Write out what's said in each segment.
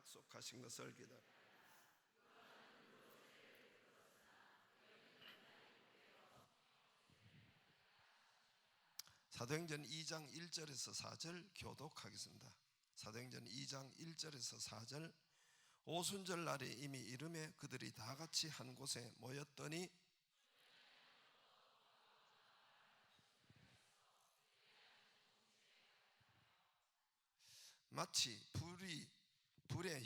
약속하신 것을 기다려. 사도행전 2장 1절에서 4절 교독하겠습니다. 사도행전 2장 1절에서 4절. 오순절 날에 이미 이름에 그들이 다 같이 한 곳에 모였더니 마치 불의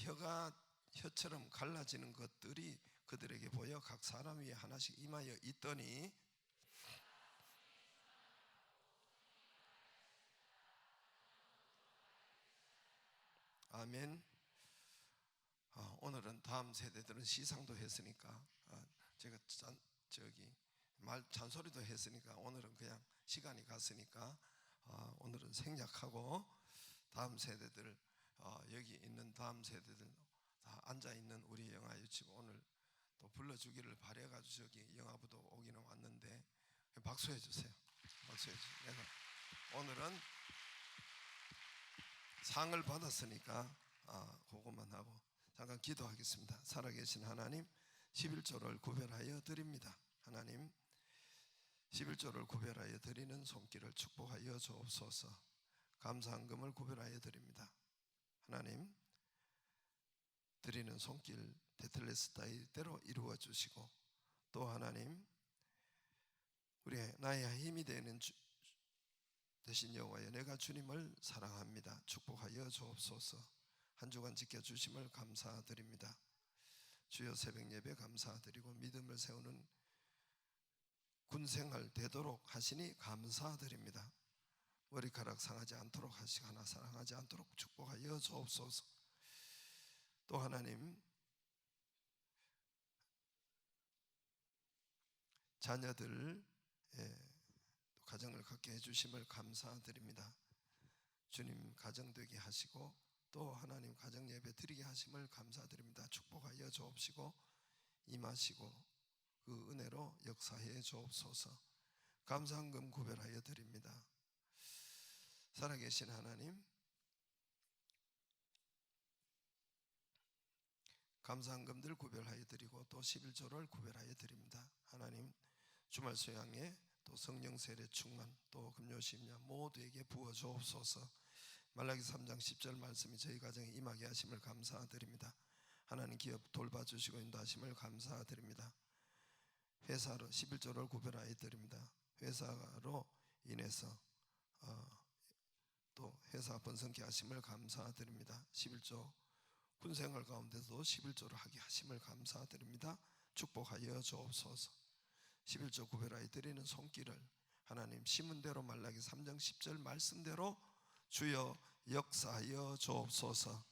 혀처럼 갈라지는 것들이 그들에게 보여 각 사람 위에 하나씩 임하여 있더니 아멘. 오늘은 다음 세대들은 시상도 했으니까 제가 말 잔소리도 했으니까 오늘은 그냥 시간이 갔으니까 오늘은 생략하고 다음 세대들 여기 있는 다음 세대들 다 앉아있는 우리 영화 유치부 오늘 또 불러주기를 바래가지고 저기 영화부도 오기는 왔는데 박수해 주세요. 박수해 주세요. 내가 오늘은 상을 받았으니까 그것만 하고 잠깐 기도하겠습니다. 살아계신 하나님, 11조를 구별하여 드립니다. 하나님, 11조를 구별하여 드리는 손길을 축복하여 주옵소서. 감사한금을 구별하여 드립니다. 하나님, 드리는 손길 테텔레스타이대로 이루어 주시고 또 하나님, 나의 힘이 되는 대신 여호와여, 내가 주님을 사랑합니다. 축복하여 주옵소서. 한 주간 지켜주심을 감사드립니다. 주여, 새벽 예배 감사드리고 믿음을 세우는 군생활 되도록 하시니 감사드립니다. 머리카락 상하지 않도록 하시고 하나 사랑하지 않도록 축복하여 주옵소서. 또 하나님, 자녀들 가정을 갖게 해주심을 감사드립니다. 주님 가정 되게 하시고 또 하나님 가정 예배 드리게 하심을 감사드립니다. 축복하여 주옵시고 임하시고 그 은혜로 역사해 주옵소서. 감사한금 구별하여 드립니다. 살아계신 하나님, 감사한금들 구별하여 드리고 또 11조를 구별하여 드립니다. 하나님, 주말 수양에 또 성령 세례 충만 또 금요 심야 모두에게 부어 주옵소서. 말라기 3장 10절 말씀이 저희 가정에 임하게 하심을 감사드립니다. 하나님 기업 돌봐주시고 인도하심을 감사드립니다. 회사로 11조를 구별하여 드립니다. 회사로 인해서 또 회사 번성케 하심을 감사드립니다. 11조 군생활 가운데도 11조를 하게 하심을 감사드립니다. 축복하여 주옵소서. 11조 구별하여 드리는 손길을 하나님 심은 대로 말라기 3장 10절 말씀대로 주여 역사하여 주옵소서.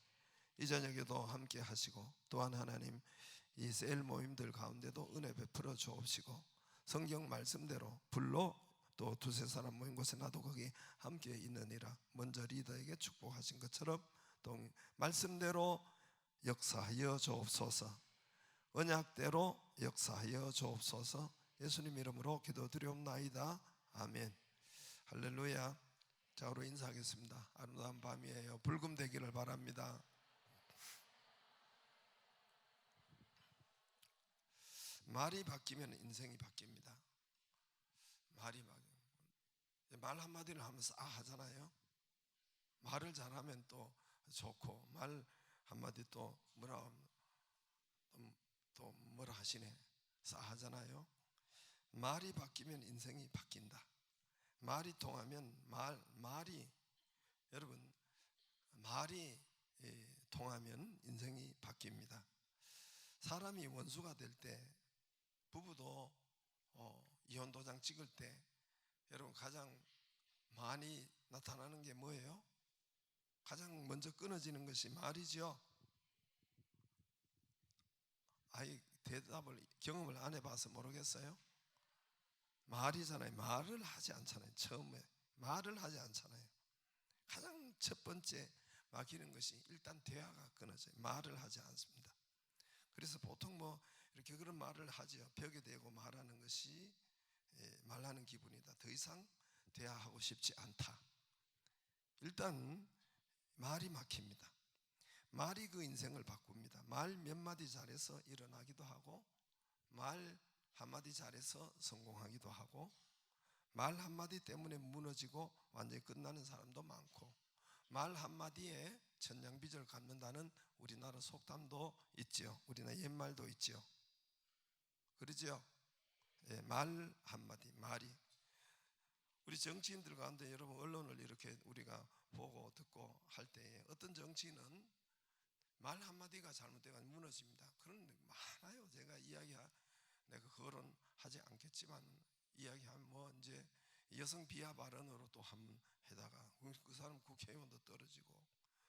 이 저녁에도 함께 하시고 또한 하나님 이 셀 모임들 가운데도 은혜 베풀어 주옵시고 성경 말씀대로 불로 또 두세 사람 모인 곳에 나도 거기 함께 있느니라 먼저 리더에게 축복하신 것처럼 또 말씀대로 역사하여 주옵소서. 언약대로 역사하여 주옵소서. 예수님 이름으로 기도드리옵나이다. 아멘. 할렐루야. 자, 우리 인사하겠습니다. 아름다운 밤이에요. 불금되기를 바랍니다. 말이 바뀌면 인생이 바뀝니다. 말이 바뀌면 말 한마디를 하면서 하잖아요. 말을 잘하면 또 좋고 말 한마디 또 뭐라 하시네 하잖아요. 말이 바뀌면 인생이 바뀐다. 말이 통하면 여러분 말이 통하면 인생이 바뀝니다. 사람이 원수가 될 때 부부도 이혼 도장 찍을 때 여러분 가장 많이 나타나는 게 뭐예요? 가장 먼저 끊어지는 것이 말이죠. 대답을 경험을 안 해봐서 모르겠어요. 말이잖아요. 말을 하지 않잖아요. 처음에 말을 하지 않잖아요. 가장 첫 번째 막히는 것이 일단 대화가 끊어져요. 말을 하지 않습니다. 그래서 보통 이렇게 그런 말을 하죠. 벽에 대고 말하는 것이 말하는 기분이다. 더 이상 대화하고 싶지 않다. 일단 말이 막힙니다. 말이 그 인생을 바꿉니다. 말 몇 마디 잘해서 일어나기도 하고, 말 한마디 잘해서 성공하기도 하고, 말 한마디 때문에 무너지고 완전히 끝나는 사람도 많고, 말 한마디에 천냥빚을 갚는다는 우리나라 속담도 있지요. 우리나라 옛말도 있지요. 그러죠? 예, 말 한마디, 말이. 우리 정치인들 가운데 여러분 언론을 이렇게 우리가 보고 듣고 할 때에 어떤 정치인은 말 한마디가 잘못되면 무너집니다. 그런 많아요. 제가 내가 그거는 하지 않겠지만 이야기하면 뭐 이제 여성 비하 발언으로 또 한번 해다가 그 사람 국회의원도 떨어지고,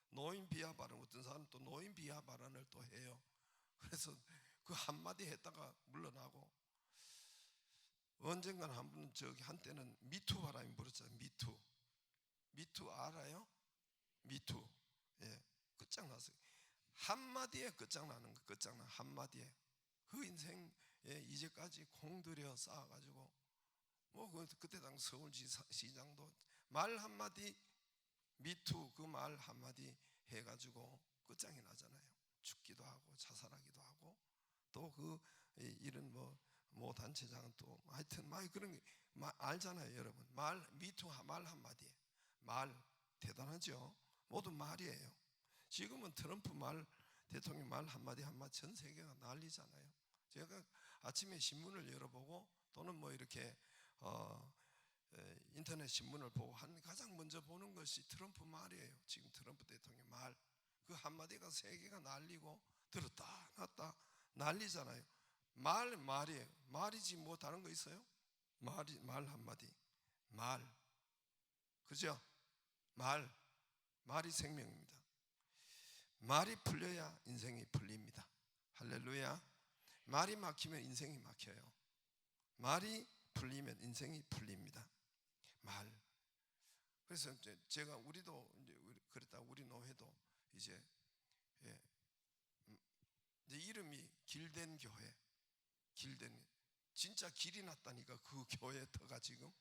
노인 비하 발언, 어떤 사람 또 노인 비하 발언을 또 해요. 그래서 그 한마디 했다가 물러나고, 언젠가는 한번 저기 한때는 미투 바람이 불었잖아요. 미투 알아요? 미투. 예, 끝장났어요. 한마디에 끝장나는 거, 끝장나. 한마디에 그 인생에 이제까지 공들여 쌓아가지고, 뭐 그때 당 서울시장도 말 한마디, 미투 그 말 한마디 해가지고 끝장이 나잖아요. 죽기도 하고 자살하기도 하고, 또 그 이런 모 단체장은 또 하여튼 막 그런 게 알잖아요, 여러분. 미투 말 한마디에 말 대단하죠. 모두 말이에요. 지금은 트럼프 대통령 말 한마디 전 세계가 난리잖아요. 제가 아침에 신문을 열어보고 또는 뭐 이렇게 인터넷 신문을 보고 가장 먼저 보는 것이 트럼프 말이에요. 지금 트럼프 대통령 말 그 한마디가 세계가 난리고 들었다 놨다 난리잖아요. 말이에요. 말이지 뭐 다른 거 있어요? 말 한마디, 말, 그죠? 말이 생명입니다. 말이 풀려야 인생이 풀립니다. 할렐루야. 말이 막히면 인생이 막혀요. 말이 풀리면 인생이 풀립니다. 말. 그래서 제가 우리도 이제 그랬다. 우리 노회도 이제 이름이 길된 교회. 진짜 길이 났다니까 그 교회터가 지금.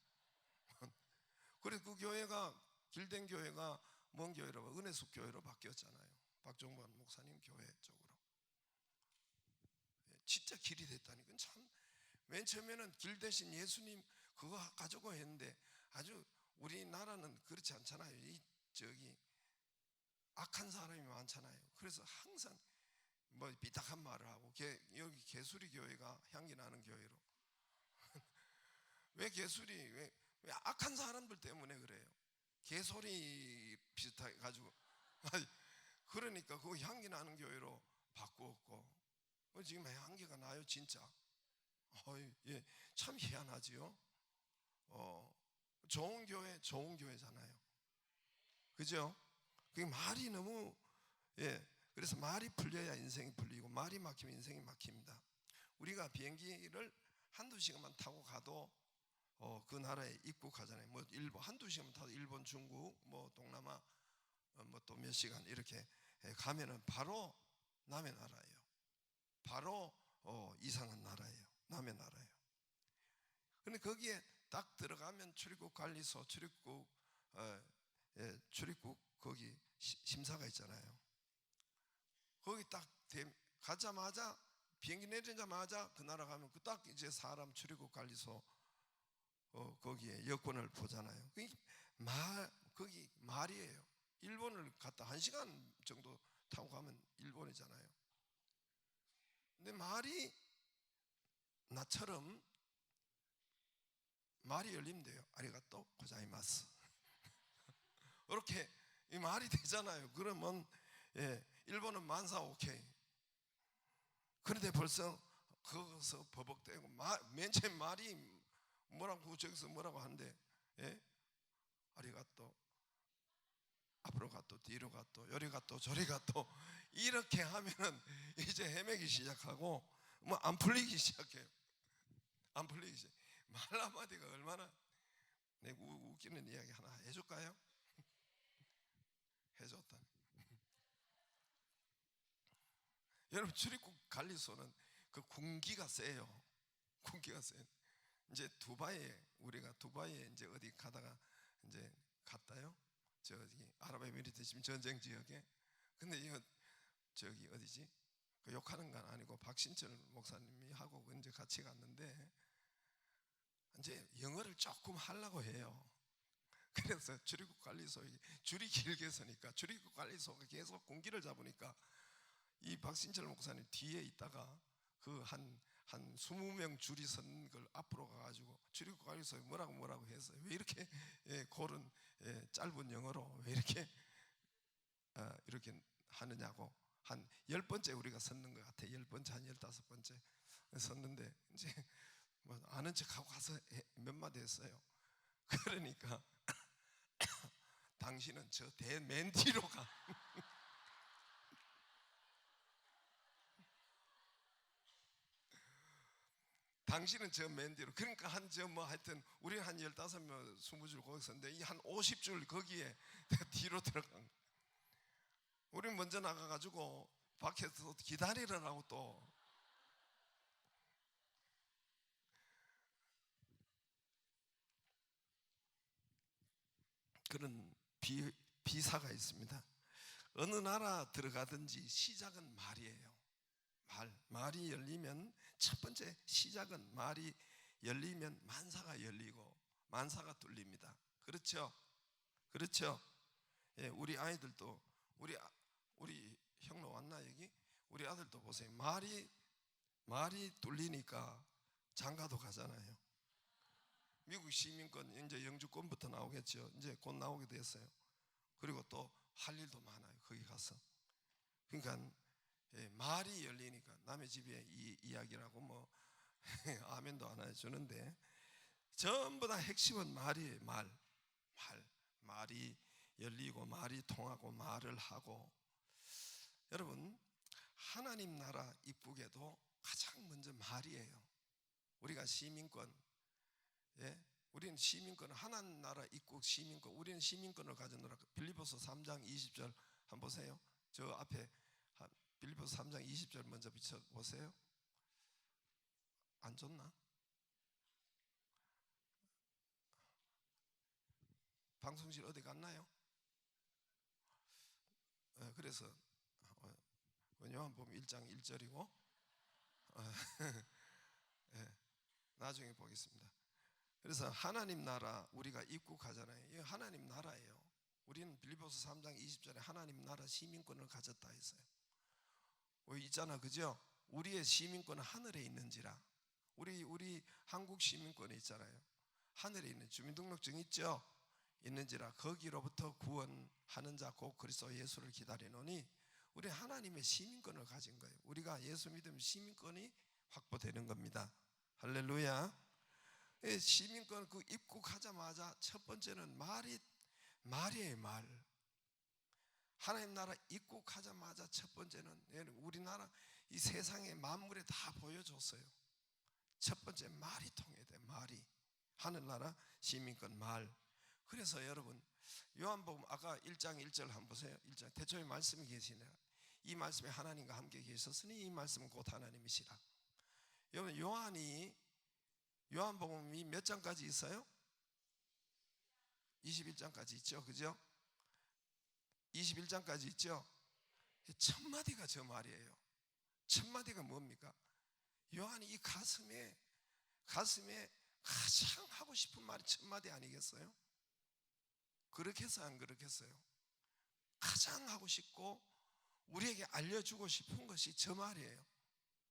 그래서 그 교회가 길된 교회가 뭔 교회로 은혜숙 교회로 바뀌었잖아요. 박종관 목사님 교회 쪽으로. 진짜 길이 됐다니까. 참 맨 처음에는 길 대신 예수님 그거 가지고 했는데, 아주 우리나라는 그렇지 않잖아요. 저기 악한 사람이 많잖아요. 그래서 항상 뭐 삐딱한 말을 하고, 여기 개수리 교회가 향기 나는 교회로. 왜 악한 사람들 때문에 그래요. 개소리 비슷해 가지고. 그러니까 그 향기 나는 교회로 바꾸었고, 지금 향기가 나요, 진짜. 예, 참 희한하지요. 좋은 교회잖아요. 그죠? 그 말이 너무, 그래서 말이 풀려야 인생이 풀리고, 말이 막히면 인생이 막힙니다. 우리가 비행기를 한두 시간만 타고 가도 그 나라에 입국하잖아요. 뭐 한두 시간만 타도 일본, 중국, 뭐 동남아, 뭐 또 몇 시간 이렇게 가면은 바로 남의 나라예요. 바로 이상한 나라예요. 남의 나라예요. 근데 거기에 딱 들어가면 출입국 관리소, 출입국 거기 심사가 있잖아요. 거기 딱 가자마자, 비행기 내리자마자 그 나라 가면 그 딱 이제 사람 출입국 관리소 거기에 여권을 보잖아요. 거기 말이에요. 일본을 갔다 1시간 정도 타고 가면 일본이잖아요. 근데 말이 나처럼 말이 열리면 돼요. 아리가또 고자이마스. 이렇게 이 말이 되잖아요. 그러면 일본은 만사 오케이. 그런데 벌써 거기서 버벅대고 맨 처음 말이 뭐라고 저기서 뭐라고 하는데, 아리가또, 앞으로 가또, 뒤로 가또, 요리 가또, 저리 가또 이렇게 하면은 이제 헤매기 시작하고 뭐 안 풀리기 시작해요. 안 풀리기 시작. 말 한마디가 얼마나. 내가 웃기는 이야기 하나 해줄까요? 해줬다. 여러분, 출입국 관리소는 그 군기가 세요. 군기가 세요. 이제 우리가 두바이에 이제 어디 가다가 이제 갔다요. 저기 아랍에미리트 지금 전쟁 지역에. 근데 이거 저기 어디지? 그 욕하는 건 아니고 박신철 목사님이 하고 이제 같이 갔는데 이제 영어를 조금 하려고 해요. 그래서 출입국 관리소 줄이 길게 서니까 출입국 관리소가 계속 공기를 잡으니까 이 박신철 목사님 뒤에 있다가 그 한 20명 줄이 선 걸 앞으로 가가지고 출입국 관리소에 뭐라고 해서 왜 이렇게 고른 짧은 영어로 왜 이렇게 이렇게 하느냐고 한 10번째 우리가 섰는 것 같아. 10번째 한 15번째 섰는데 이제 뭐 아는 척하고 가서 몇 마디 했어요. 그러니까 당신은 저 맨 뒤로 가. 당신은 저 맨 뒤로. 그러니까 하여튼 우리는 한 15명 20줄 거기 섰는데 이 한 50줄 거기에 뒤로 들어간 거예요. 우리는 먼저 나가가지고 밖에서 기다리라고 또 그런 비사가 있습니다. 어느 나라 들어가든지 시작은 말이에요. 말이 열리면 첫 번째 시작은 말이 열리면 만사가 열리고 만사가 뚫립니다. 그렇죠? 그렇죠? 예, 우리 아이들도 우리 형로 왔나 여기? 우리 아들도 보세요. 말이 뚫리니까 장가도 가잖아요. 미국 시민권 이제 영주권부터 나오겠죠. 이제 곧 나오게 됐어요. 그리고 또 할 일도 많아요. 거기 가서. 그러니까 말이 열리니까 남의 집에 이야기라고 뭐 아멘도 안 해주는데 전부 다 핵심은 말이에요. 말이 열리고 말이 통하고 말을 하고. 여러분 하나님 나라 입국에도 가장 먼저 말이에요. 우리가 시민권, 우리는 시민권을 하나님 나라 입국 시민권, 우리는 시민권을 가진 나라. 빌립보서 3장 20절 한번 보세요. 저 앞에 빌립보서 3장 20절 먼저 비춰보세요. 안 좋나? 방송실 어디 갔나요? 그래서 요한복음 1장 1절이고 나중에 보겠습니다. 그래서 하나님 나라 우리가 입국하잖아요. 이거 하나님 나라예요. 우리는 빌립보서 3장 20절에 하나님 나라 시민권을 가졌다 했어요. 있잖아, 그죠? 우리의 시민권은 하늘에 있는지라. 우리 한국 시민권에 있잖아요. 하늘에 있는 주민등록증 있죠? 있는지라 거기로부터 구원하는 자 곧 그리스도 예수를 기다리노니 우리 하나님의 시민권을 가진 거예요. 우리가 예수 믿으면 시민권이 확보되는 겁니다. 할렐루야. 시민권 그 입국하자마자 첫 번째는 말이에요. 말. 하나님 나라 입국하자마자 첫 번째는 우리나라 이 세상의 만물에 다 보여줬어요. 첫 번째 말이 통해야 돼. 말이. 하늘나라 시민권 말. 그래서 여러분 요한복음 아까 1장 1절 한번 보세요. 1장 태초에 말씀이 계시네. 이 말씀에 하나님과 함께 계셨으니 이 말씀은 곧 하나님이시라. 여러분 요한복음이 몇 장까지 있어요? 21장까지 있죠. 그죠? 21장까지 있죠. 첫 마디가 저 말이에요. 첫 마디가 뭡니까? 요한이 이 가슴에 가장 하고 싶은 말이 첫 마디 아니겠어요? 그렇겠어요? 안 그렇겠어요? 가장 하고 싶고 우리에게 알려주고 싶은 것이 저 말이에요.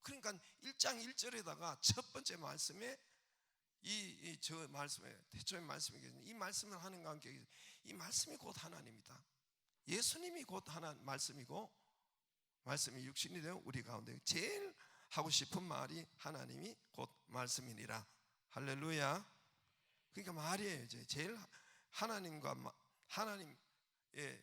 그러니까 1장 1절에다가 첫 번째 말씀에 저 말씀에 태초의 말씀이 계신 이 말씀을 하는과 함께 이 말씀이 곧 하나님이다. 예수님이 곧 하나님 말씀이고 말씀이 육신이 되어 우리 가운데 제일 하고 싶은 말이 하나님이 곧 말씀이니라. 할렐루야. 그러니까 말이에요. 이제 제일 하나님의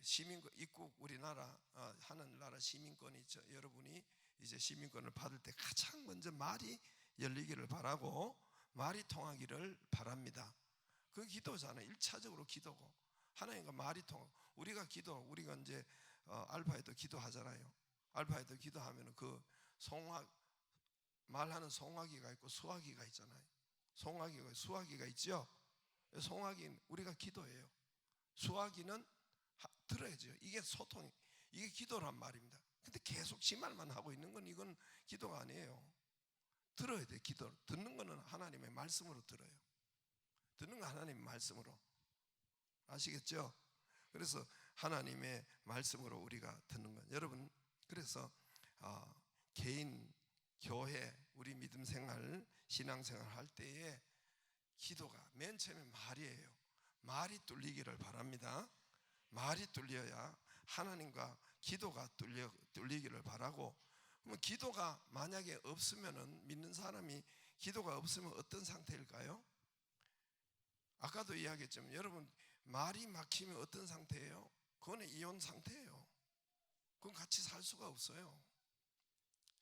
시민권 입국 우리나라 하늘나라 시민권이 있죠. 여러분이 이제 시민권을 받을 때 가장 먼저 말이 열리기를 바라고 말이 통하기를 바랍니다. 그 기도잖아요. 1차적으로 기도고 하나님과 말이 통하고 우리가 이제 알파에도 기도하잖아요. 알파에도 기도하면 그 말하는 송아기가 있고 수아기가 있잖아요. 송아기가 수아기가 있죠. 송아기는 우리가 기도해요. 수아기는 들어야죠. 이게 소통이, 이게 기도란 말입니다. 근데 계속 지 말만 하고 있는 건 이건 기도가 아니에요. 들어야 돼. 기도. 듣는 거는 하나님의 말씀으로 들어요. 듣는 거 하나님의 말씀으로. 아시겠죠? 그래서 하나님의 말씀으로 우리가 듣는 것. 여러분, 그래서 개인, 교회, 우리 믿음 생활, 신앙 생활 할 때에 기도가 맨 처음에 말이에요. 말이 뚫리기를 바랍니다. 말이 뚫려야 하나님과 기도가 뚫리기를 바라고. 그러면 기도가 만약에 없으면은, 믿는 사람이 기도가 없으면 어떤 상태일까요? 아까도 이야기했지만 여러분, 말이 막히면 어떤 상태예요? 그거는 이혼 상태예요. 그건 같이 살 수가 없어요.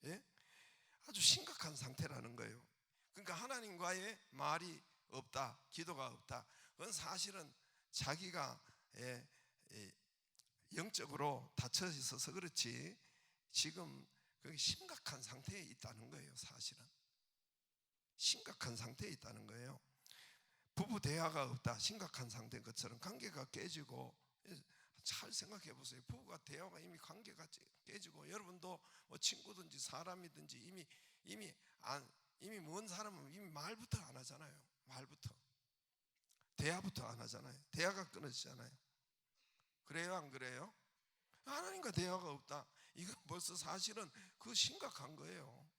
예? 아주 심각한 상태라는 거예요. 그러니까 하나님과의 말이 없다, 기도가 없다. 그건 사실은 자기가 영적으로 닫혀 있어서 그렇지 지금 그게 심각한 상태에 있다는 거예요. 사실은 심각한 상태에 있다는 거예요. 부부 대화가 없다, 심각한 상태인 것처럼 관계가 깨지고. 잘 생각해 보세요. 부부가 대화가 이미 관계가 깨지고, 여러분도 뭐 친구든지 사람이든지 이미 먼 사람은 이미 말부터 안 하잖아요. 말부터 대화부터 안 하잖아요. 대화가 끊어지잖아요. 그래요, 안 그래요? 하나님과 대화가 없다. 이건 벌써 사실은 그 심각한 거예요.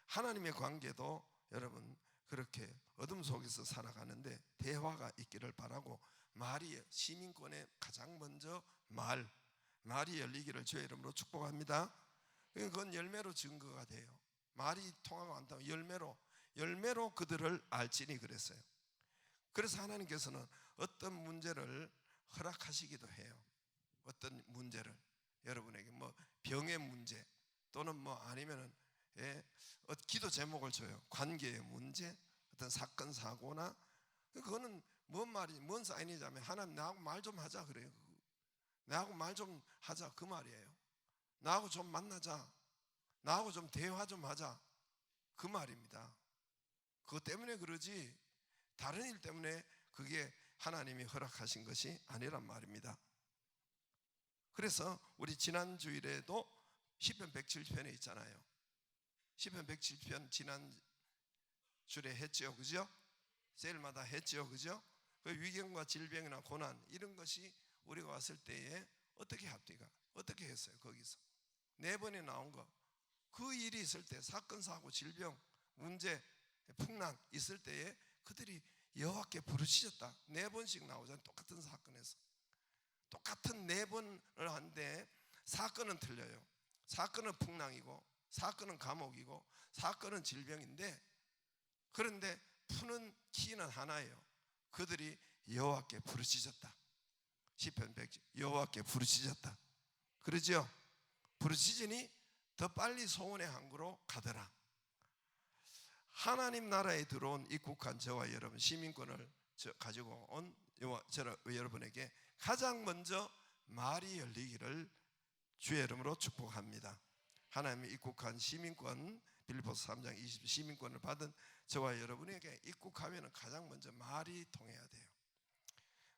하나님의 관계도 여러분 그렇게 어둠 속에서 살아가는데 대화가 있기를 바라고, 말이 시민권의 가장 먼저 말이 열리기를 주의 이름으로 축복합니다. 그건 열매로 증거가 돼요. 말이 통하고 안 통하고 열매로 그들을 알지니 그랬어요. 그래서 하나님께서는 어떤 문제를 허락하시기도 해요. 어떤 문제를 여러분에게 뭐 병의 문제 또는 뭐 아니면은 기도 제목을 줘요. 관계의 문제, 어떤 사건 사고나, 그거는 뭔 사인이냐면 하나님 나하고 말 좀 하자 그래요. 나하고 말 좀 하자 그 말이에요. 나하고 좀 만나자, 나하고 좀 대화 좀 하자 그 말입니다. 그것 때문에 그러지 다른 일 때문에 그게 하나님이 허락하신 것이 아니란 말입니다. 그래서 우리 지난 주일에도 시편 107편에 있잖아요. 시편 107편 지난 주일에 했죠, 그죠? 세일마다 했죠, 그죠? 그 위경과 질병이나 고난 이런 것이 우리가 왔을 때에 어떻게 합니까? 어떻게 했어요? 거기서 4번에 나온 거, 그 일이 있을 때 사건 사고 질병 문제 풍랑 있을 때에 그들이 여호와께 부르짖었다. 4번씩 나오잖아요. 똑같은 사건에서 똑같은 4번을 하는데 사건은 틀려요. 사건은 풍랑이고 사건은 감옥이고 사건은 질병인데, 그런데 푸는 키는 하나예요. 그들이 여호와께 부르짖었다. 시편 100 여호와께 부르짖었다 그러죠? 부르짖으니 더 빨리 소원의 항구로 가더라. 하나님 나라에 들어온 입국한 저와 여러분, 시민권을 가지고 온 여러분에게 가장 먼저 말이 열리기를 주의 이름으로 축복합니다. 하나님이 입국한 시민권, 빌립보서 3장 20 시민권을 받은 저와 여러분에게 입국하면 가장 먼저 말이 통해야 돼요.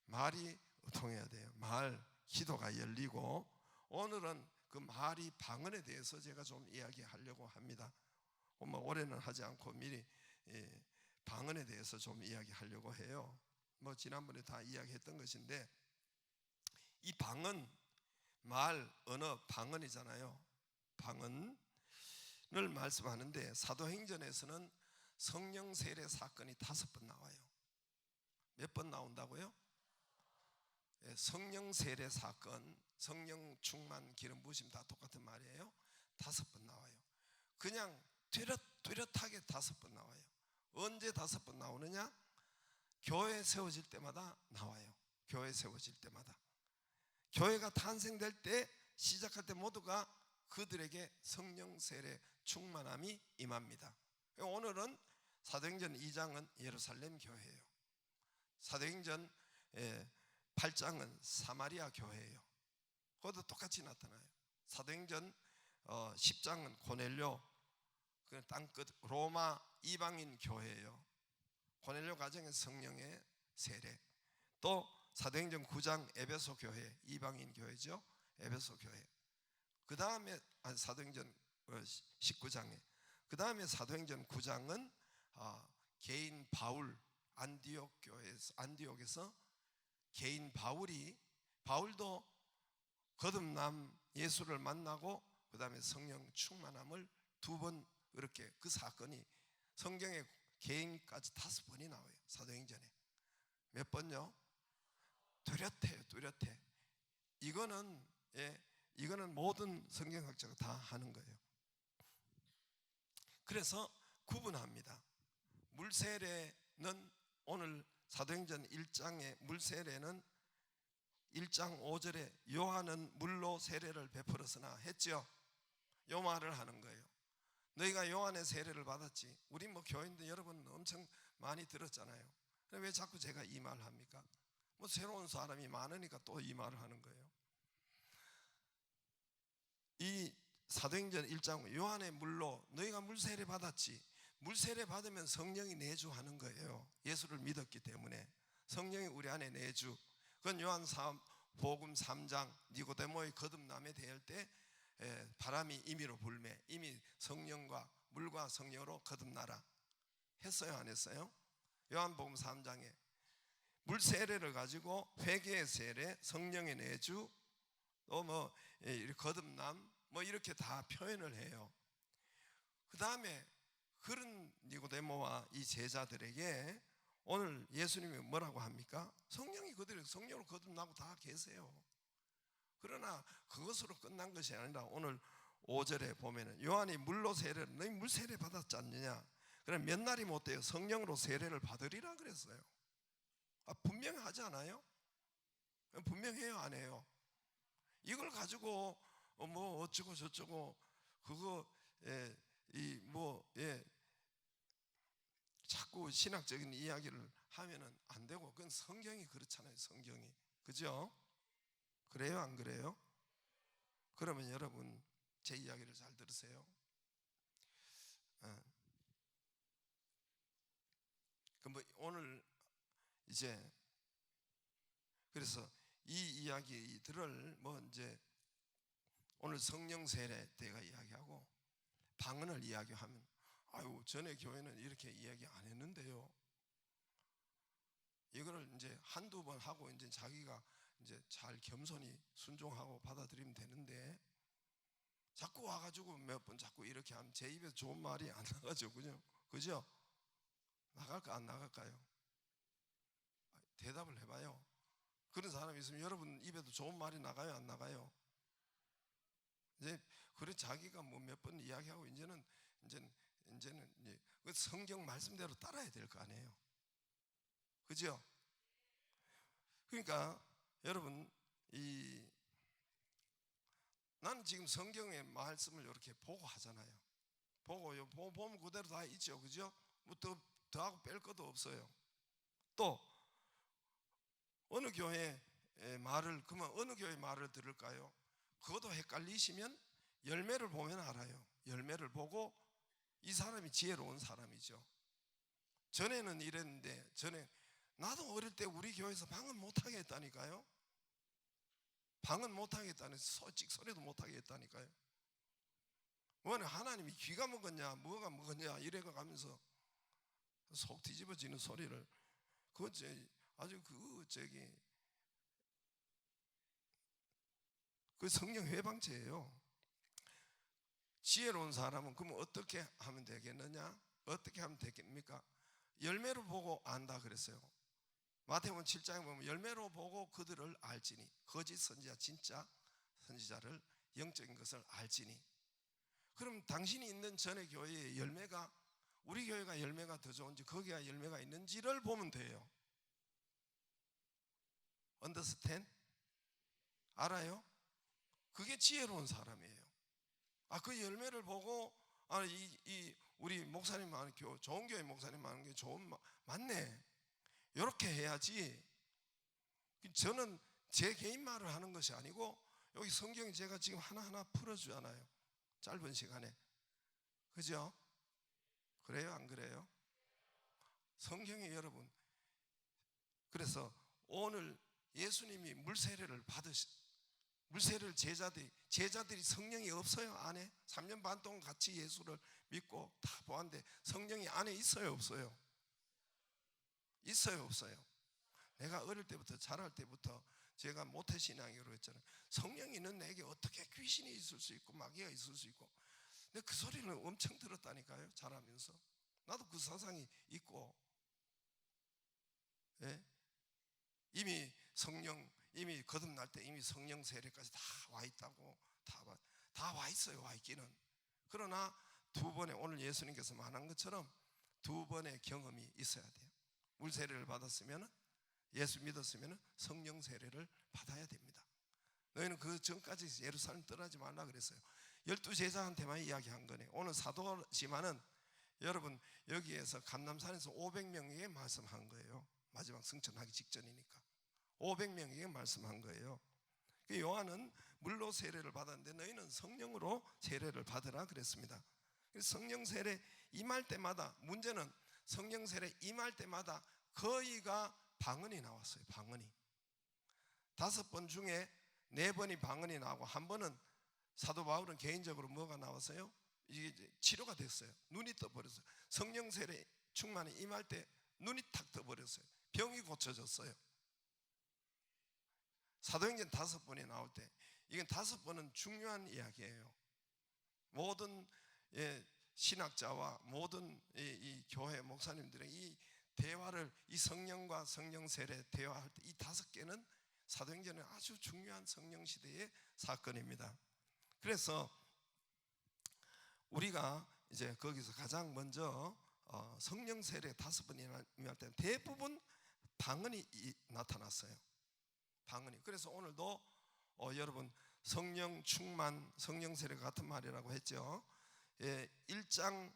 말이 통해야 돼요. 기도가 열리고, 오늘은 그 말이 방언에 대해서 제가 좀 이야기하려고 합니다. 올해는 하지 않고 미리 방언에 대해서 좀 이야기하려고 해요. 뭐 지난번에 다 이야기했던 것인데, 이 방언, 언어, 방언이잖아요. 방언을 말씀하는데 사도행전에서는 성령 세례 사건이 5번 나와요. 몇 번 나온다고요? 성령 세례 사건, 성령 충만, 기름 부으심 다 똑같은 말이에요. 5번 나와요. 그냥 뚜렷하게 5번 나와요. 언제 5번 나오느냐? 교회 세워질 때마다 나와요. 교회 세워질 때마다. 교회가 탄생될 때, 시작할 때 모두가 그들에게 성령 세례 충만함이 임합니다. 오늘은 사도행전 2장은 예루살렘 교회예요. 사도행전 8장은 사마리아 교회예요. 그것도 똑같이 나타나요. 사도행전 10장은 고넬료, 그 땅끝 로마 이방인 교회예요. 고넬료 가정의 성령의 세례. 또 사도행전 9장 에베소 교회, 이방인 교회죠. 에베소 교회. 그 다음에 사도행전 19장에, 그 다음에 사도행전 9장은 개인 바울, 안디옥에서 개인 바울도 거듭남 예수를 만나고 그 다음에 성령 충만함을 2번, 이렇게 그 사건이 성경에 개인까지 5번이 나와요. 사도행전에 몇 번요? 뚜렷해요. 뚜렷해. 이거는 모든 성경학자가 다 하는 거예요. 그래서 구분합니다. 물세례는 오늘 사도행전 1장의 물세례는 1장 5절에 요한은 물로 세례를 베풀었으나 했죠. 요 말을 하는 거예요. 너희가 요한의 세례를 받았지. 우리 교인들 여러분 엄청 많이 들었잖아요. 왜 자꾸 제가 이 말을 합니까? 새로운 사람이 많으니까 또 이 말을 하는 거예요. 이 사도행전 1장 요한의 물로 너희가 물세례 받았지. 물세례 받으면 성령이 내주하는 거예요. 예수를 믿었기 때문에 성령이 우리 안에 내주. 그건 요한복음 3장 니고데모의 거듭남에 대할 때 바람이 임의로 불매, 이미 성령과 물과 성령으로 거듭나라 했어요, 안 했어요? 요한복음 3장에 물세례를 가지고 회개의 세례, 성령의 내주, 또 거듭남 이렇게 다 표현을 해요. 그 다음에 그런 니고데모와 이 제자들에게 오늘 예수님이 뭐라고 합니까? 성령이 그들에게 성령으로 거듭나고 다 계세요. 그러나 그것으로 끝난 것이 아니라 오늘 5절에 보면은 요한이 물로 세례를, 너희 물 세례 받았지 않느냐? 그럼 몇 날이 못 돼요. 성령으로 세례를 받으리라 그랬어요. 분명하지 않아요? 분명해요, 안 해요? 이걸 가지고 어쩌고 저쩌고 그거 자꾸 신학적인 이야기를 하면은 안 되고, 그건 성경이 그렇잖아요. 성경이, 그죠? 그래요, 안 그래요? 그러면 여러분 제 이야기를 잘 들으세요. 오늘 이제 그래서 이 이야기들을 이제 오늘 성령 세례 때가 이야기하고 방언을 이야기하면 아유 전에 교회는 이렇게 이야기 안 했는데요. 이거를 이제 한두 번 하고 이제 자기가 이제 잘 겸손히 순종하고 받아들이면 되는데 자꾸 와가지고 몇 번 자꾸 이렇게 하면 제 입에서 좋은 말이 안 나가죠. 그죠? 나갈까 안 나갈까요? 대답을 해봐요. 그런 사람이 있으면 여러분 입에도 좋은 말이 나가요, 안 나가요? 이제 그래 자기가 몇 번 이야기하고 이제는 그 성경 말씀대로 따라야 될 거 아니에요. 그죠? 그러니까 여러분 나는 지금 성경의 말씀을 이렇게 보고 하잖아요. 보면 그대로 다 있죠. 그죠? 더하고 뺄 것도 없어요. 또 어느 교회 말을, 그러면 어느 교회 말을 들을까요? 그것도 헷갈리시면 열매를 보면 알아요. 열매를 보고 이 사람이 지혜로운 사람이죠. 전에는 이랬는데, 나도 어릴 때 우리 교회에서 방언 못하게 했다니까요. 방언 못하게 했다니, 찍소리도 못하게 했다니까요. 뭐는 하나님이 귀가 먹었냐 뭐가 먹었냐 이래가 가면서 속 뒤집어지는 소리를, 아주 그 성령 회방체예요. 지혜로운 사람은 그러면 어떻게 하면 되겠느냐? 어떻게 하면 되겠습니까? 열매를 보고 안다 그랬어요. 마태복음 7장에 보면 열매로 보고 그들을 알지니, 거짓 선지자 진짜 선지자를 영적인 것을 알지니. 그럼 당신이 있는 전의 교회의 열매가, 우리 교회가 열매가 더 좋은지 거기가 열매가 있는지를 보면 돼요. understand? 알아요? 그게 지혜로운 사람이에요. 그 열매를 보고 우리 목사님 많은 좋은 교회 목사님 많은 게 맞네, 이렇게 해야지. 저는 제 개인 말을 하는 것이 아니고 여기 성경이 제가 지금 하나하나 풀어주잖아요, 짧은 시간에. 그죠? 그래요, 안 그래요? 성경이 여러분, 그래서 오늘 예수님이 물세례를 물세례를 제자들이 성령이 없어요? 안에? 3년 반 동안 같이 예수를 믿고 다 보았는데 성령이 안에 있어요? 없어요? 있어요? 없어요? 내가 어릴 때부터 자랄 때부터 제가 모태신앙으로 했잖아요. 성령이 있는 내게 어떻게 귀신이 있을 수 있고 마귀가 있을 수 있고. 근데 그 소리를 엄청 들었다니까요, 자라면서. 나도 그 사상이 있고, 예? 이미 거듭날 때 이미 성령 세례까지 다 와 있다고. 다 와 있어요, 와 있기는. 그러나 두 번의, 오늘 예수님께서 말한 것처럼 두 번의 경험이 있어야 돼요. 물 세례를 받았으면, 예수 믿었으면 성령 세례를 받아야 됩니다. 너희는 그 전까지 예루살렘 떠나지 말라 그랬어요. 12제자한테만 이야기한 거네. 오늘 사도지만은 여러분 여기에서 감람산에서 500명에게 말씀한 거예요. 마지막 승천하기 직전이니까 500명에게 말씀한 거예요. 요한은 물로 세례를 받았는데 너희는 성령으로 세례를 받으라 그랬습니다. 성령 세례 임할 때마다, 문제는 성령 세례 임할 때마다 거의가 방언이 나왔어요. 방언이 5번 중에 4번이 방언이 나오고, 한 번은 사도 바울은 개인적으로 뭐가 나왔어요? 이게 치료가 됐어요. 눈이 떠버렸어요. 성령 세례 충만이 임할 때 눈이 탁 떠버렸어요. 병이 고쳐졌어요. 사도행전 5번이 나올 때, 이건 5번은 중요한 이야기예요. 모든 신학자와 모든 이 교회 목사님들의 이 대화를, 이 성령과 성령 세례 대화할 때 이 5개는 사도행전의 아주 중요한 성령 시대의 사건입니다. 그래서 우리가 이제 거기서 가장 먼저 성령 세례 5번이나 임할 때는 대부분 방언이 나타났어요. 방언이. 그래서 오늘도 여러분 성령 충만, 성령 세례 같은 말이라고 했죠. 1장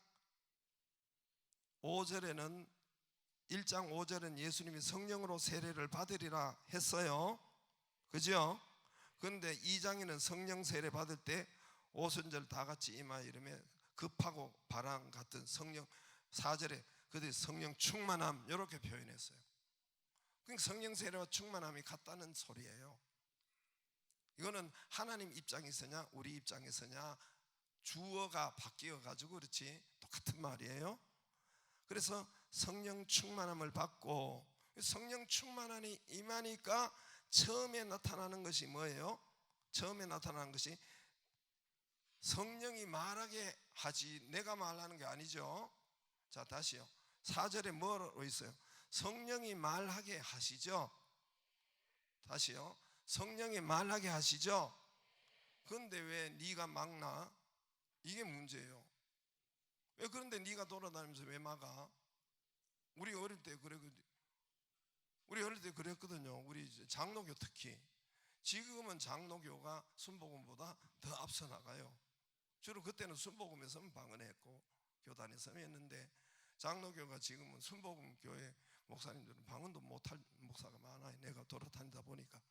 5절에는 예수님이 성령으로 세례를 받으리라 했어요. 그죠? 그런데 2장에는 성령 세례 받을 때 오순절 다 같이 임하 이름에 급하고 바람 같은 성령, 4절에 그들이 성령 충만함 이렇게 표현했어요. 그러니까 성령 세례와 충만함이 같다는 소리예요. 이거는 하나님 입장에서냐 우리 임장에서냐 주어가 바뀌어 가지고 그렇지 똑같은 말이에요. 그래서 성령 충만함을 받고, 성령 충만함이 임하니까 처음에 나타나는 것이 뭐예요? 처음에 나타나는 것이 성령이 말하게 하지 내가 말하는 게 아니죠. 자, 다시요. 4절에 뭐로 있어요? 성령이 말하게 하시죠. 다시요. 성령이 말하게 하시죠. 그런데 왜 네가 막나? 이게 문제예요. 왜 그런데 네가 돌아다니면서 왜 막아? 우리 어릴 때 그랬거든요. 우리 장로교 특히. 지금은 장로교가 순복음보다 더 앞서 나가요. 주로 그때는 순복음에서는 방언했고 교단에서는 했는데, 장로교가 지금은 순복음 교회 목사님들은 방언도 못할 목사가 많아요. 내가 돌아다니다 보니까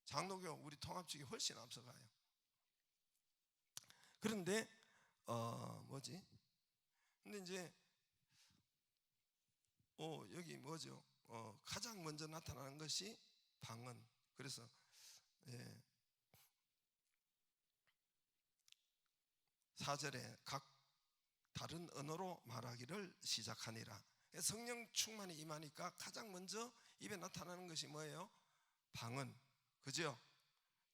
장로교 우리 통합 측이 훨씬 앞서가요. 그런데 근데 이제 여기 뭐죠? 가장 먼저 나타나는 것이 방언. 그래서 4절에 각 다른 언어로 말하기를 시작하니라. 성령 충만이 임하니까 가장 먼저 입에 나타나는 것이 뭐예요? 방언. 그죠?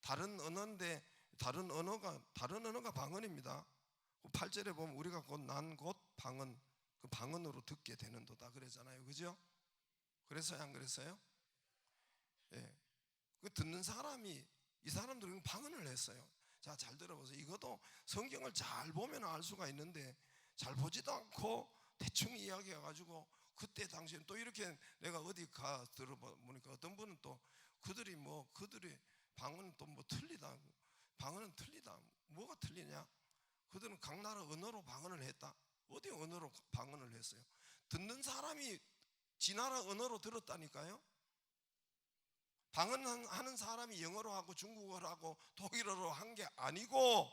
다른 언어인데 다른 언어가 방언입니다. 8절에 보면 우리가 곧 난 곧 방언, 그 방언으로 듣게 되는도다 그러잖아요. 그죠? 그랬어요, 안 그랬어요? 예. 그 듣는 사람이, 이 사람들은 방언을 했어요. 자, 잘 들어보세요. 이것도 성경을 잘 보면 알 수가 있는데 잘 보지도 않고 대충 이야기해가지고, 그때 당시엔 또 이렇게 내가 어디 가 들어보니까 어떤 분은 또 그들이 방언은 또 뭐 틀리다, 방언은 틀리다. 뭐가 틀리냐? 그들은 각 나라 언어로 방언을 했다. 어디 언어로 방언을 했어요? 듣는 사람이 지 나라 언어로 들었다니까요. 방언하는 사람이 영어로 하고 중국어로 하고 독일어로 한 게 아니고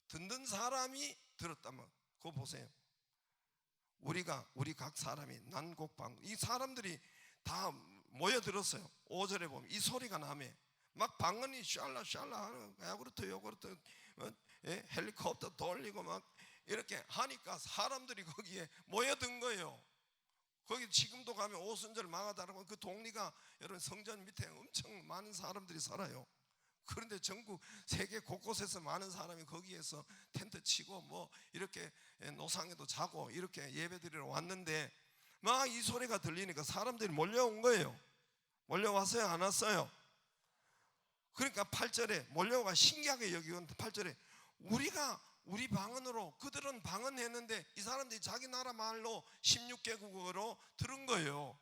듣는 사람이 들었다면, 그거 보세요. 우리 각 사람이 난곡방언, 이 사람들이 다 모여들었어요. 5절에 보면 이 소리가 나매 막 방언이 샬라 하는 야구르트 요구르트 헬리콥터 돌리고 막 이렇게 하니까 사람들이 거기에 모여든 거예요. 거기 지금도 가면 오순절 망하다라고 그 동리가 여러분 성전 밑에 엄청 많은 사람들이 살아요. 그런데 전국 세계 곳곳에서 많은 사람이 거기에서 텐트 치고 뭐 이렇게 노상에도 자고 이렇게 예배드리러 왔는데 막 이 소리가 들리니까 사람들이 몰려온 거예요. 몰려왔어요? 안 왔어요? 그러니까 8절에 몰려와 신기하게 여기는 8절에 우리 방언으로 그들은 방언했는데 이 사람들이 자기 나라 말로 16개국어로 들은 거예요.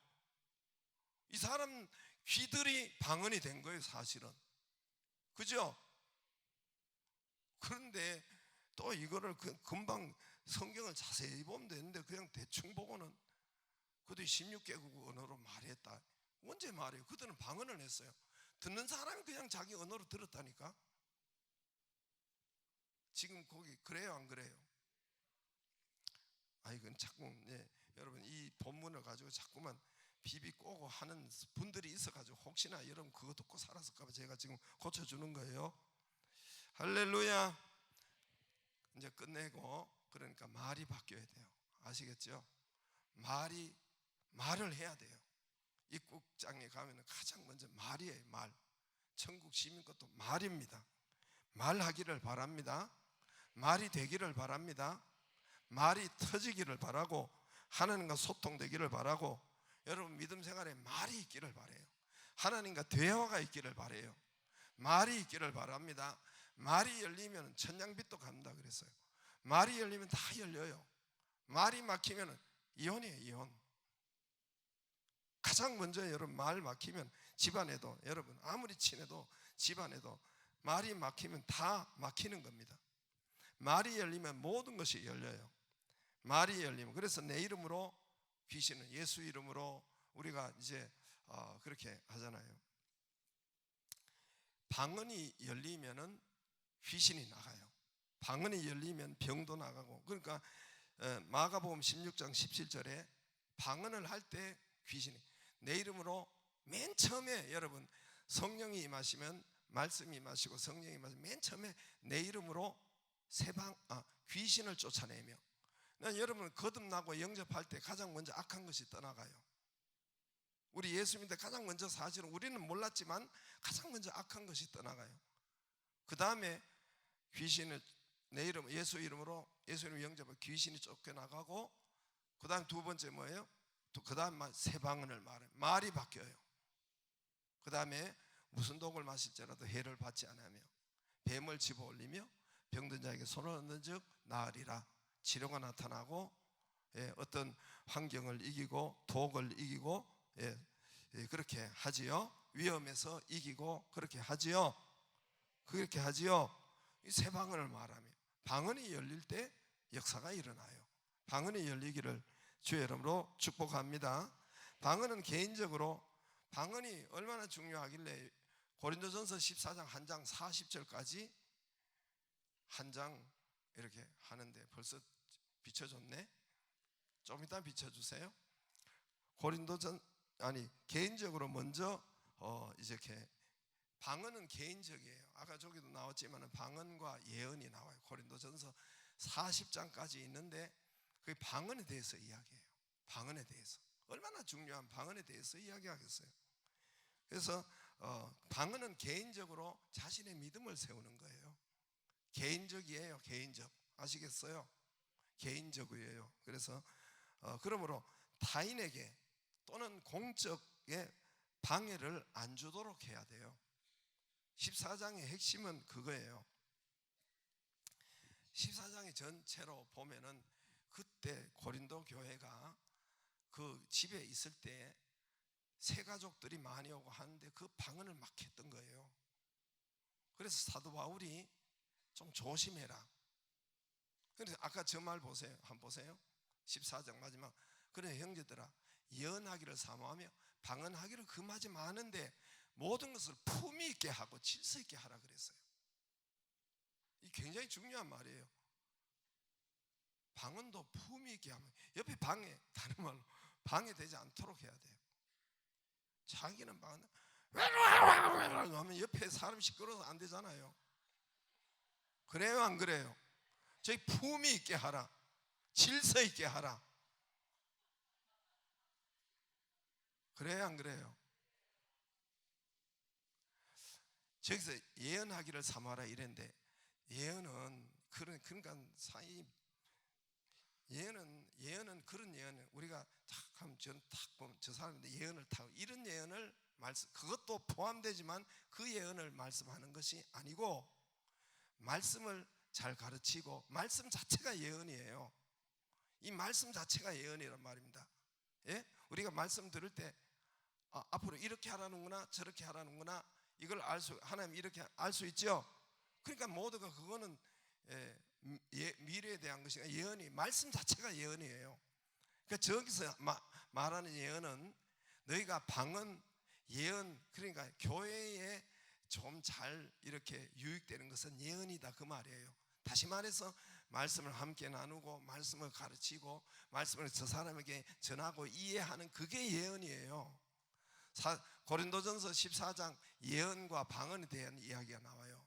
이 사람 귀들이 방언이 된 거예요, 사실은. 그죠? 그런데 또 이거를 금방 성경을 자세히 보면 되는데 그냥 대충 보고는 그들이 16개국 언어로 말했다. 언제 말해요? 그들은 방언을 했어요. 듣는 사람이 그냥 자기 언어로 들었다니까. 지금 거기 그래요, 안 그래요? 이건 자꾸 여러분 이 본문을 가지고 자꾸만 비비 꼬고 하는 분들이 있어가지고 혹시나 여러분 그거 듣고 살았을까봐 제가 지금 고쳐주는 거예요. 할렐루야. 이제 끝내고 그러니까 말이 바뀌어야 돼요. 아시겠죠? 말을 해야 돼요. 입국장에 가면 가장 먼저 말이에요. 말. 천국 시민 것도 말입니다. 말하기를 바랍니다. 말이 되기를 바랍니다. 말이 터지기를 바라고 하나님과 소통되기를 바라고 여러분 믿음 생활에 말이 있기를 바라요. 하나님과 대화가 있기를 바라요. 말이 있기를 바랍니다. 말이 열리면 천냥빛도 간다 그랬어요. 말이 열리면 다 열려요. 말이 막히면 이혼이에요, 이혼. 가장 먼저 여러분 말 막히면 집안에도 여러분 아무리 친해도 집안에도 말이 막히면 다 막히는 겁니다. 말이 열리면 모든 것이 열려요. 말이 열리면 그래서 내 이름으로 귀신은 예수 이름으로 우리가 이제 그렇게 하잖아요. 방언이 열리면은 귀신이 나가요. 방언이 열리면 병도 나가고 그러니까 마가복음 16장 17절에 방언을 할 때 귀신이 내 이름으로 맨 처음에 여러분 성령이 임하시면 말씀이 임하시고 성령이 임하시면 맨 처음에 내 이름으로 귀신을 쫓아내며 여러분 거듭나고 영접할 때 가장 먼저 악한 것이 떠나가요. 우리 예수 믿을 때 가장 먼저 사실은 우리는 몰랐지만 가장 먼저 악한 것이 떠나가요. 그 다음에 귀신을 내 이름 예수 이름으로 예수 이름 영접하고 귀신이 쫓겨나가고 그 다음 두 번째 뭐예요? 그 다음 새 방언을 말해요. 말이 바뀌어요. 그 다음에 무슨 독을 마실지라도 해를 받지 않으며 뱀을 집어올리며 병든 자에게 손을 얹는 즉 나으리라. 치료가 나타나고 어떤 환경을 이기고 독을 이기고 그렇게 하지요. 위험에서 이기고 그렇게 하지요. 그렇게 하지요. 이 새 방언을 말하며 방언이 열릴 때 역사가 일어나요. 방언이 열리기를 주의 이름으로 축복합니다. 방언은 개인적으로 방언이 얼마나 중요하길래 고린도전서 14장 한 장 40절까지 한 장 이렇게 하는데 벌써 비춰줬네. 좀 이따 비춰주세요. 개인적으로 먼저 이렇게 방언은 개인적이에요. 아까 저기도 나왔지만 방언과 예언이 나와요. 고린도전서 40장까지 있는데 그 방언에 대해서 이야기해요. 방언에 대해서 얼마나 중요한 방언에 대해서 이야기하겠어요. 그래서 방언은 개인적으로 자신의 믿음을 세우는 거예요. 개인적이에요. 개인적. 아시겠어요? 개인적이에요. 그래서 그러므로 타인에게 또는 공적에 방해를 안 주도록 해야 돼요. 14장의 핵심은 그거예요. 14장의 전체로 보면은 그때 고린도 교회가 그 집에 있을 때 새 가족들이 많이 오고 하는데 그 방언을 막 했던 거예요. 그래서 사도 바울이 좀 조심해라. 그래서 아까 저 말 보세요. 한번 보세요. 14장 마지막. 그래 형제들아 예언하기를 사모하며 방언하기를 금하지 마는데 모든 것을 품위 있게 하고 질서 있게 하라 그랬어요. 이 굉장히 중요한 말이에요. 방언도 품위 있게 하면 옆에 다른 말로 방해되지 않도록 해야 돼요. 자기는 방언 하면 옆에 사람 시끄러워서 안 되잖아요. 그래요, 안 그래요? 저희 품위 있게 하라, 질서 있게 하라. 그래요, 안 그래요? 저기서 예언하기를 삼아라 이랬는데, 예언은 그러니까 사이 예언은 그런 예언, 우리가 탁 하면 딱 보면 저 사람인데 예언을 타고 이런 예언을 말씀, 그것도 포함되지만 그 예언을 말씀하는 것이 아니고, 말씀을 잘 가르치고 말씀 자체가 예언이에요. 이 말씀 자체가 예언이란 말입니다. 예? 우리가 말씀 들을 때 앞으로 이렇게 하라는구나, 저렇게 하라는구나, 이걸 하나님 이렇게 알 수 있죠. 그러니까 모두가 그거는 미래에 대한 것이 예언이, 말씀 자체가 예언이에요. 그러니까 저기서 말하는 예언은 너희가 방언, 예언, 그러니까 교회에 좀 잘 이렇게 유익되는 것은 예언이다, 그 말이에요. 다시 말해서 말씀을 함께 나누고 말씀을 가르치고 말씀을 저 사람에게 전하고 이해하는, 그게 예언이에요. 고린도전서 14장 예언과 방언에 대한 이야기가 나와요.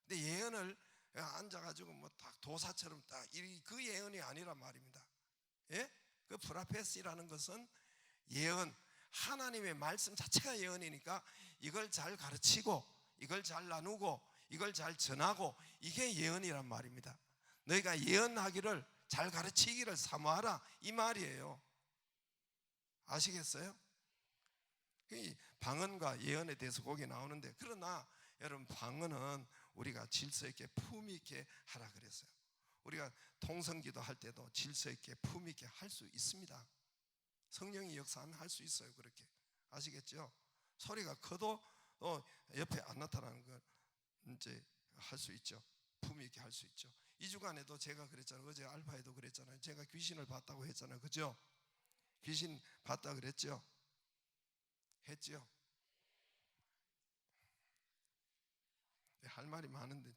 근데 예언을 앉아가지고 뭐 딱 도사처럼 딱 그 예언이 아니란 말입니다. 예? 그 프라페시라는 것은 예언, 하나님의 말씀 자체가 예언이니까 이걸 잘 가르치고 이걸 잘 나누고 이걸 잘 전하고, 이게 예언이란 말입니다. 너희가 예언하기를 잘 가르치기를 사모하라, 이 말이에요. 아시겠어요? 방언과 예언에 대해서 거기 나오는데, 그러나 여러분, 방언은 우리가 질서 있게 품위 있게 하라 그랬어요. 우리가 통성기도 할 때도 질서 있게 품위 있게 할 수 있습니다. 성령이 역사하면 할 수 있어요. 그렇게 아시겠죠? 소리가 커도 옆에 안 나타나는 걸 이제 할 수 있죠. 품위 있게 할 수 있죠. 이 주간에도 제가 그랬잖아요. 어제 알파에도 그랬잖아요. 제가 귀신을 봤다고 했잖아요. 그죠? 귀신 봤다 그랬죠? 했죠? 할 말이 많은데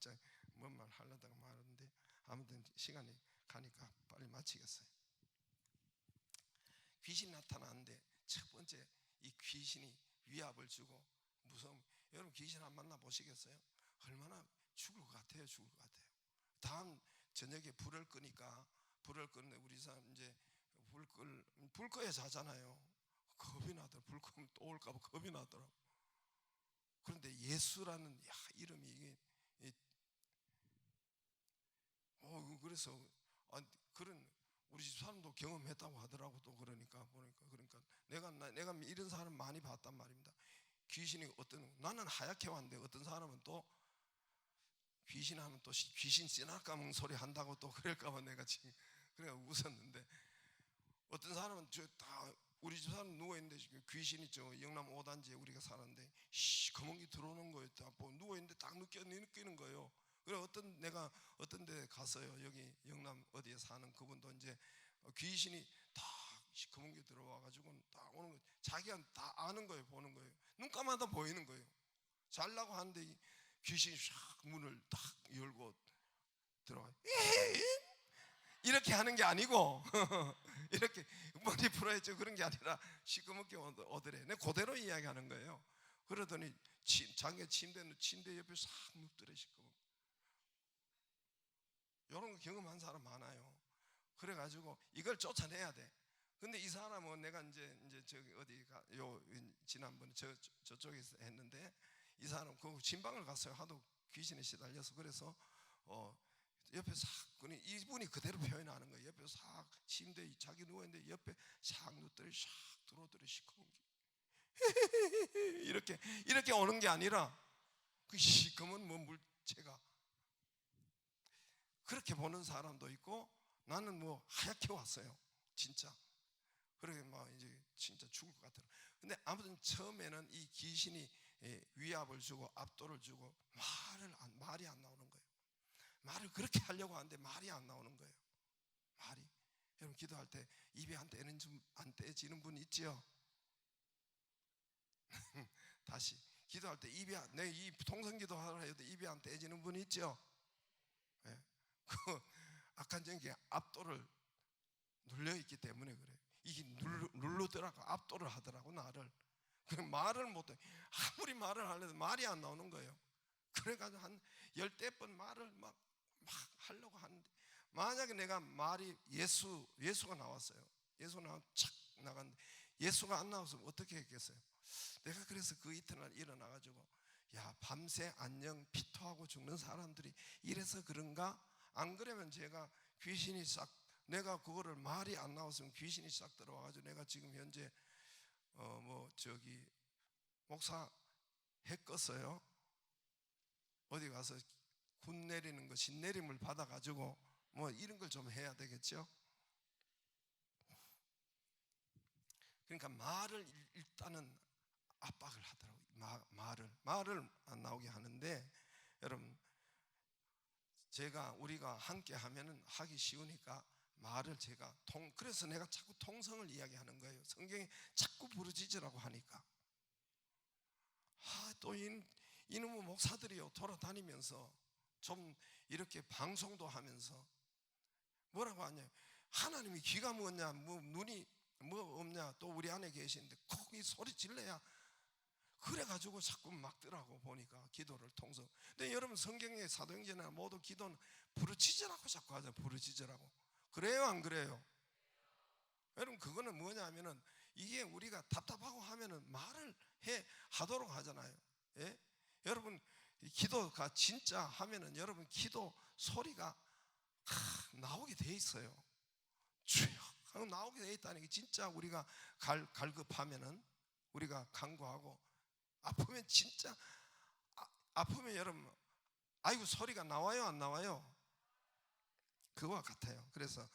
뭔 말 하려다가 말하는데, 아무튼 시간이 가니까 빨리 마치겠어요. 귀신 나타나는데 첫 번째, 이 귀신이 위압을 주고 무서움. 여러분, 귀신 안 만나 보시겠어요? 얼마나 죽을 것 같아요. 죽을 것 같아요. 다음 저녁에 불을 끄니까, 불을 끄는데 우리 사람 이제 불 꺼야 자잖아요. 겁이 나더라. 불 끄면 또 올까봐 겁이 나더라고. 그런데 예수라는 이름이 이게 그래서 그런 우리 집 사람도 경험했다고 하더라고. 또 그러니까 내가 이런 사람 많이 봤단 말입니다. 귀신이 나는 하얗게 왔는데 어떤 사람은 또 귀신 하면 또 귀신 씨나까먹는 소리 한다고 또 그럴까봐 내가 지금 그래 웃었는데, 어떤 사람은 다 우리 집 사람 누워있는데 지금 귀신이 영남 5단지에 우리가 사는데 검은 게 들어오는 거예요. 누워있는데 딱 느끼는 거예요. 그래 내가 어떤 데 갔어요. 여기 영남 어디에 사는 그분도 이제 귀신이 딱 검은 게 들어와가지고 딱 오는 거, 자기가 다 아는 거예요. 보는 거예요. 눈 감아도 보이는 거예요. 잘라고 하는데 귀신이 샥 문을 딱 열고 들어와요. 이렇게 하는 게 아니고 이렇게 머리 풀어야죠. 그런 게 아니라 시커멓게 오더래. 내가 그대로 이야기하는 거예요. 그러더니 자기 침대 옆에 싹 눕더래. 시커멓게. 이런 거 경험한 사람 많아요. 그래가지고 이걸 쫓아내야 돼. 근데 이 사람은 내가 이제 저기 지난번에 저쪽에서 했는데, 이 사람 그 진방을 갔어요. 하도 귀신에 시달려서. 그래서 옆에 싹, 이분이 그대로 표현하는 거예요. 옆에 싹 침대에 자기 누워있는데 옆에 싹 눕더니 싹 들어오더니 시커먼 게 이렇게 오는 게 아니라 그 시커먼 물체가 그렇게 보는 사람도 있고, 나는 하얗게 왔어요. 진짜. 그러게 이제 진짜 죽을 것 같아요. 근데 아무튼 처음에는 이 귀신이 위압을 주고 압도를 주고 말이 안 나오는 거예요. 말을 그렇게 하려고 하는데 말이 안 나오는 거예요. 말이. 여러분, 기도할 때 입이 안 떼지는 분 있죠? 다시 기도할 때 내 이 통성기도 하라 해도 입이 안 떼지는 분 있죠? 네. 그 악한 게 압도를 눌려 있기 때문에 그래요. 이게 누르더라고. 압도를 하더라고 나를. 그 말을 못해. 아무리 말을 하려도 말이 안 나오는 거예요. 그래가지고 한 10대 번 말을 막 하려고 하는데, 만약에 내가 말이 예수가 나왔어요. 예수가 나와 착 나갔는데 예수가 안 나왔으면 어떻게 했겠어요? 내가 그래서 그 이튿날 일어나가지고, 야, 밤새 안녕 피토하고 죽는 사람들이 이래서 그런가? 안 그러면 제가 귀신이 싹, 내가 그거를 말이 안 나왔으면 귀신이 싹 들어와가지고 내가 지금 현재 목사 해 껐어요. 어디 가서 군 내리는 거 신내림을 받아가지고 뭐 이런 걸 좀 해야 되겠죠. 그러니까 말을 일단은 압박을 하더라고요. 말을 안 나오게 하는데, 여러분, 우리가 함께 하면은 하기 쉬우니까 말을 그래서 내가 자꾸 통성을 이야기하는 거예요. 성경에 자꾸 부르짖으라고 하니까. 또 이놈의 목사들이요, 돌아다니면서 좀 이렇게 방송도 하면서 뭐라고 하냐, 하나님이 귀가 뭐냐, 눈이 없냐, 또 우리 안에 계시는데 꼭 이 소리 질러야, 그래가지고 자꾸 막더라고. 보니까 기도를 통성. 근데 여러분, 성경의 사도행전이나 모두 기도는 부르짖으라고 자꾸 하잖아요. 부르짖으라고. 그래요, 안 그래요? 여러분, 그거는 뭐냐 하면은, 이게 우리가 답답하고 하면은 말을 하도록 하잖아요. 예? 여러분, 기도가 진짜 하면은 여러분 기도 소리가 나오게 돼 있어요. 쭉 나오게 돼 있다는 게, 진짜 우리가 갈급하면은, 우리가 간구하고 아프면, 진짜 아프면 여러분, 아이고 소리가 나와요, 안 나와요? 그거와 같아요. 그래서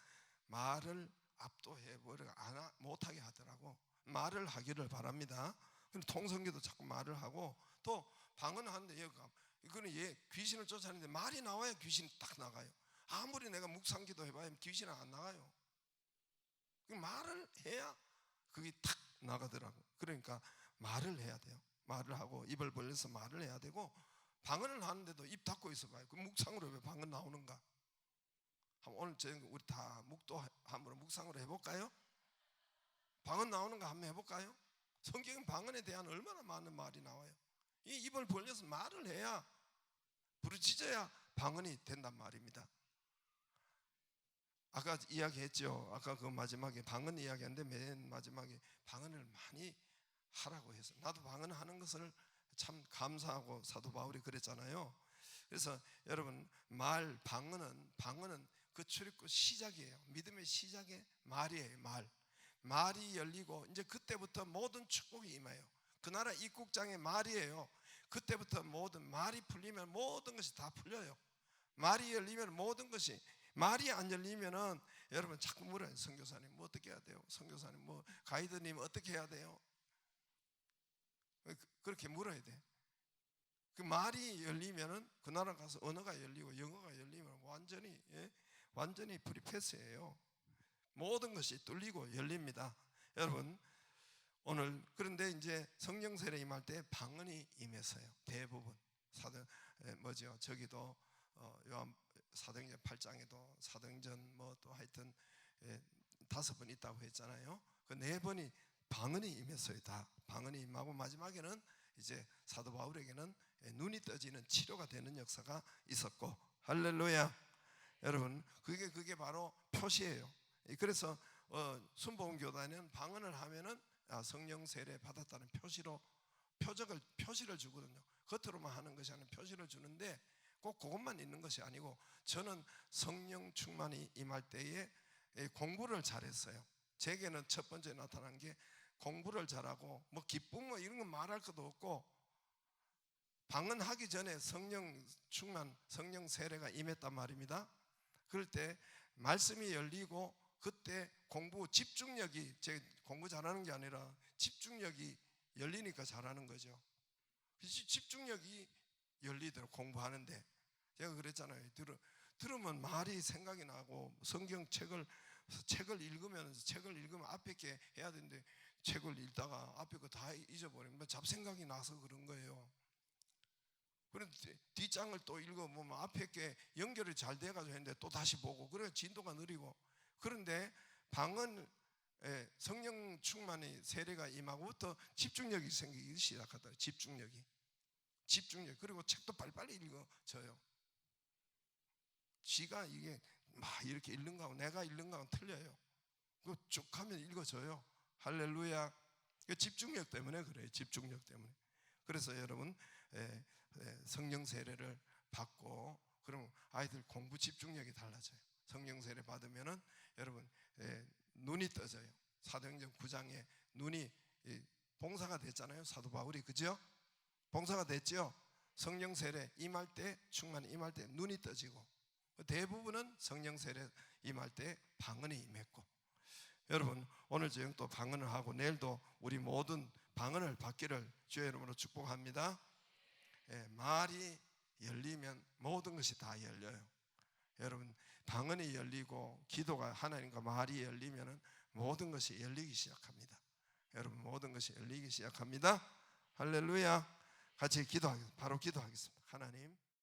말을 압도해버리고 못하게 하더라고. 말을 하기를 바랍니다. 통성기도 자꾸 말을 하고, 또 방언하는데 이거는 귀신을 쫓아내는데 말이 나와야 귀신이 딱 나가요. 아무리 내가 묵상기도 해봐야 귀신은 안 나가요. 말을 해야 그게 탁 나가더라고. 그러니까 말을 해야 돼요. 말을 하고 입을 벌려서 말을 해야 되고, 방언을 하는데도 입 닫고 있어봐요. 그 묵상으로 왜 방언 나오는가? 오늘 우리 다 한번 묵상으로 해볼까요? 방언 나오는 거 한번 해볼까요? 성경은 방언에 대한 얼마나 많은 말이 나와요. 이 입을 벌려서 말을 해야, 부르짖어야 방언이 된단 말입니다. 아까 이야기했죠. 아까 그 마지막에 방언 이야기했는데, 맨 마지막에 방언을 많이 하라고 해서, 나도 방언하는 것을 참 감사하고 사도 바울이 그랬잖아요. 그래서 여러분, 방언은 그 출입구 시작이에요. 믿음의 시작의 말이에요. 말이 열리고, 이제 그때부터 모든 축복이 임해요. 그 나라 입국장의 말이에요. 그때부터 모든 말이 풀리면 모든 것이 다 풀려요. 말이 열리면 모든 것이, 말이 안 열리면은 여러분 자꾸 물어요. 선교사님 뭐 어떻게 해야 돼요? 선교사님 가이드님 어떻게 해야 돼요? 그렇게 물어야 돼. 그 말이 열리면은 그 나라 가서 언어가 열리고 영어가 열리면 완전히 프리패스예요. 모든 것이 뚫리고 열립니다. 여러분, 오늘 그런데 이제 성령 세례 임할 때 방언이 임했어요. 대부분 저기도 요한 사도행전 8장에도 사도행전 또 하여튼 5번 있다고 했잖아요. 그 4번이 방언이 임했어요. 다 방언이 임하고, 마지막에는 이제 사도 바울에게는 눈이 떠지는 치료가 되는 역사가 있었고, 할렐루야. 여러분, 그게 바로 표시예요. 그래서 순복음 교단은 방언을 하면은 성령 세례 받았다는 표시를 주거든요. 겉으로만 하는 것이 아니라 표시를 주는데, 꼭 그것만 있는 것이 아니고, 저는 성령 충만이 임할 때에 공부를 잘했어요. 제게는 첫 번째 나타난 게 공부를 잘하고, 기쁨 이런 건 말할 것도 없고, 방언하기 전에 성령 충만, 성령 세례가 임했단 말입니다. 그럴 때 말씀이 열리고, 그때 집중력이, 제 공부 잘하는 게 아니라 집중력이 열리니까 잘하는 거죠. 집중력이 열리도록 공부하는데, 제가 그랬잖아요. 들으면 말이 생각이 나고, 책을 읽으면 앞에 게 해야 되는데, 책을 읽다가 앞에 거 다 잊어버리면 잡생각이 나서 그런 거예요. 그런데 뒷장을 또 읽어보면 앞에 게 연결이 잘 돼가지고 했는데 또 다시 보고, 그래 진도가 느리고. 그런데 방언 성령 충만의 세례가 임하고부터 집중력이 생기기 시작하더라고요. 집중력. 그리고 책도 빨리빨리 읽어져요. 지가 이게 막 이렇게 읽는 거하고 내가 읽는 거하고 틀려요. 그거 쭉 하면 읽어져요. 할렐루야. 집중력 때문에 그래요. 집중력 때문에. 그래서 여러분 성령 세례를 받고 그럼 아이들 공부 집중력이 달라져요. 성령 세례 받으면은 여러분 눈이 떠져요. 사도행전 9장에 눈이 봉사가 됐잖아요. 사도 바울이, 그죠? 봉사가 됐죠. 성령 세례 임할 때, 충만 임할 때 눈이 떠지고, 대부분은 성령 세례 임할 때 방언이 임했고, 여러분 오늘 저녁 또 방언을 하고 내일도 우리 모든 방언을 받기를 주의 이름으로 축복합니다. 말이 열리면 모든 것이 다 열려요. 여러분 방언이 열리고 기도가 하나님과 말이 열리면 모든 것이 열리기 시작합니다. 여러분 모든 것이 열리기 시작합니다. 할렐루야. 같이 기도하겠습니다. 바로 기도하겠습니다. 하나님,